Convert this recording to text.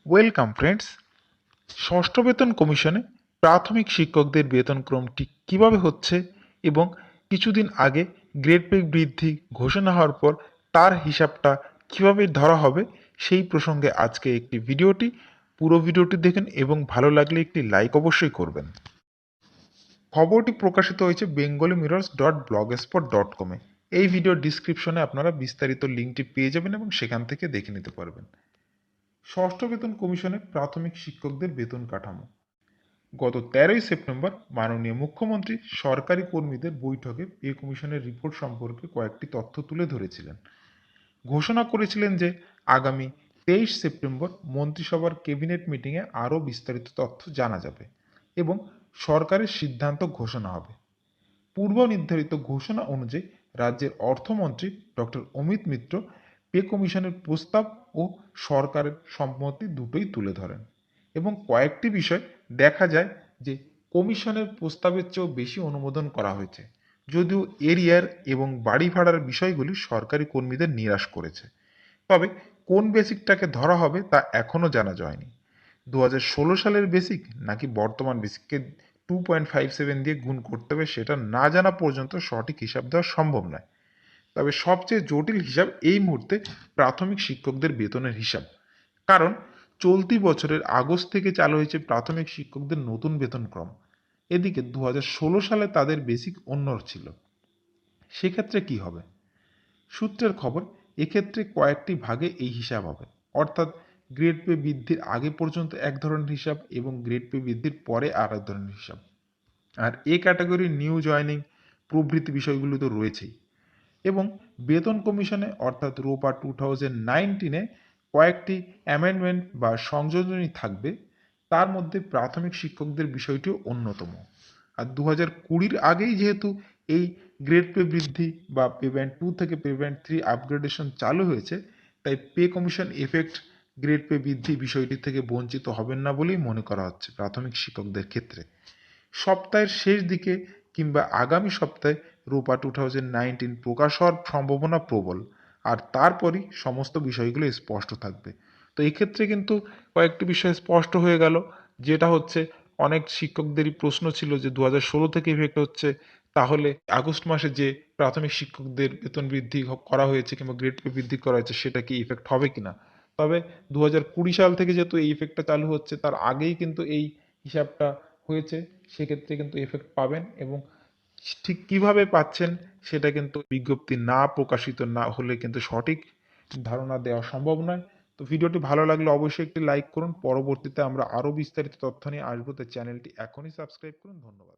Welcome friends. ষষ্ঠ বেতন কমিশনে প্রাথমিক শিক্ষকদের বেতনক্রম ঠিক কীভাবে হচ্ছে এবং কিছুদিন আগে গ্রেড পে বৃদ্ধি ঘোষণা হওয়ার পর তার হিসাবটা কিভাবে ধরা হবে সেই প্রসঙ্গে আজকে একটি ভিডিওটি পুরো ভিডিওটি দেখেন এবং ভালো লাগলে একটি লাইক অবশ্যই করবেন। খবরটি প্রকাশিত হয়েছে bengali.mirrors.blogspot.com-এ। এই ভিডিও ডিসক্রিপশনে আপনারা বিস্তারিত লিঙ্কটি পেয়ে যাবেন এবং সেখান থেকে দেখে নিতে পারবেন। ষষ্ঠ বেতন কমিশনে প্রাথমিক শিক্ষকদের বেতন কাঠামো। গত 13ই সেপ্টেম্বর মাননীয় মুখ্যমন্ত্রী সরকারি কর্মীদের বৈঠকে পে কমিশনের রিপোর্ট সম্পর্কে কয়েকটি তথ্য তুলে ধরেছিলেন। ঘোষণা করেছিলেন যে আগামী 23 সেপ্টেম্বর মন্ত্রিসভার ক্যাবিনেট মিটিংয়ে আরও বিস্তারিত তথ্য জানা যাবে এবং সরকারের সিদ্ধান্ত ঘোষণা হবে। পূর্ব নির্ধারিত ঘোষণা অনুযায়ী রাজ্যের অর্থমন্ত্রী ডক্টর অমিত মিত্র পে কমিশনের প্রস্তাব ও সরকারের সম্মতি দুটোই তুলে ধরেন এবং কয়েকটি বিষয় দেখা যায় যে কমিশনের প্রস্তাবের চেয়েও বেশি অনুমোদন করা হয়েছে, যদিও এরিয়ার এবং বাড়ি ভাড়ার বিষয়গুলি সরকারি কর্মীদের নিরাশ করেছে। তবে কোন বেসিকটাকে ধরা হবে তা এখনও জানা যায়নি। 2016 সালের বেসিক নাকি বর্তমান বেসিককে 2.57 দিয়ে গুণ করতে হবে সেটা না জানা পর্যন্ত সঠিক হিসাব দেওয়া সম্ভব নয়। তবে সবচেয়ে জটিল হিসাব এই মুহূর্তে প্রাথমিক শিক্ষকদের বেতনের হিসাব, কারণ চলতি বছরের আগস্ট থেকে চালু হয়েছে প্রাথমিক শিক্ষকদের নতুন বেতনক্রম। এদিকে 2016 সালে তাদের বেসিক অন্য ছিল। সেক্ষেত্রে কি হবে? সূত্রের খবর, এক্ষেত্রে কয়েকটি ভাগে এই হিসাব হবে, অর্থাৎ গ্রেড পে বৃদ্ধির আগে পর্যন্ত এক ধরনের হিসাব এবং গ্রেড পে বৃদ্ধির পরে আর এক ধরনের হিসাব। আর এ ক্যাটাগরির নিউ জয়নিং প্রভৃতি বিষয়গুলো তো রয়েছেই। এবং বেতন কমিশনে অর্থাৎ রোপা 2019-এ কয়েকটি অ্যামেন্ডমেন্ট বা সংযোজনী থাকবে, তার মধ্যে প্রাথমিক শিক্ষকদের বিষয়টিও অন্যতম। আর 2020-র আগেই যেহেতু এই গ্রেড পে বৃদ্ধি বা পেব্যান্ড 2 থেকে পেব্যান্ড 3 আপগ্রেডেশন চালু হয়েছে, তাই pay commission effect grade pay বৃদ্ধি বিষয়টি থেকে বঞ্চিত হবেন না বলেই মনে করা হচ্ছে প্রাথমিক শিক্ষকদের ক্ষেত্রে। সপ্তাহের শেষ দিকে কিংবা আগামী সপ্তাহে রোপা 2019 প্রকাশ হওয়ার সম্ভাবনা প্রবল, আর তারপরই সমস্ত বিষয়গুলো স্পষ্ট থাকবে। তো এক্ষেত্রে কিন্তু কয়েকটি বিষয় স্পষ্ট হয়ে গেল, যেটা হচ্ছে অনেক শিক্ষকদেরই প্রশ্ন ছিল যে 2016 থেকে ইফেক্ট হচ্ছে, তাহলে আগস্ট মাসে যে প্রাথমিক শিক্ষকদের বেতন বৃদ্ধি করা হয়েছে কিংবা গ্রেড পে বৃদ্ধি করা হয়েছে সেটা কি ইফেক্ট হবে কিনা। তবে 2020 সাল থেকে যেহেতু এই ইফেক্টটা চালু হচ্ছে, তার আগেই কিন্তু এই হিসাবটা হয়েছে, সেক্ষেত্রে কিন্তু এফেক্ট পাবেন এবং ঠিক কিভাবে পাচ্ছেন সেটা কিন্তু বিজ্ঞপ্তি না প্রকাশিত না হলে কিন্তু সঠিক ধারণা দেওয়া সম্ভব নয়। তো ভিডিওটি ভালো লাগলে অবশ্যই একটি লাইক করুন। পরবর্তীতে আমরা আরও বিস্তারিত তথ্য নিয়ে আসবো, তো চ্যানেলটি এখনই সাবস্ক্রাইব করুন। ধন্যবাদ।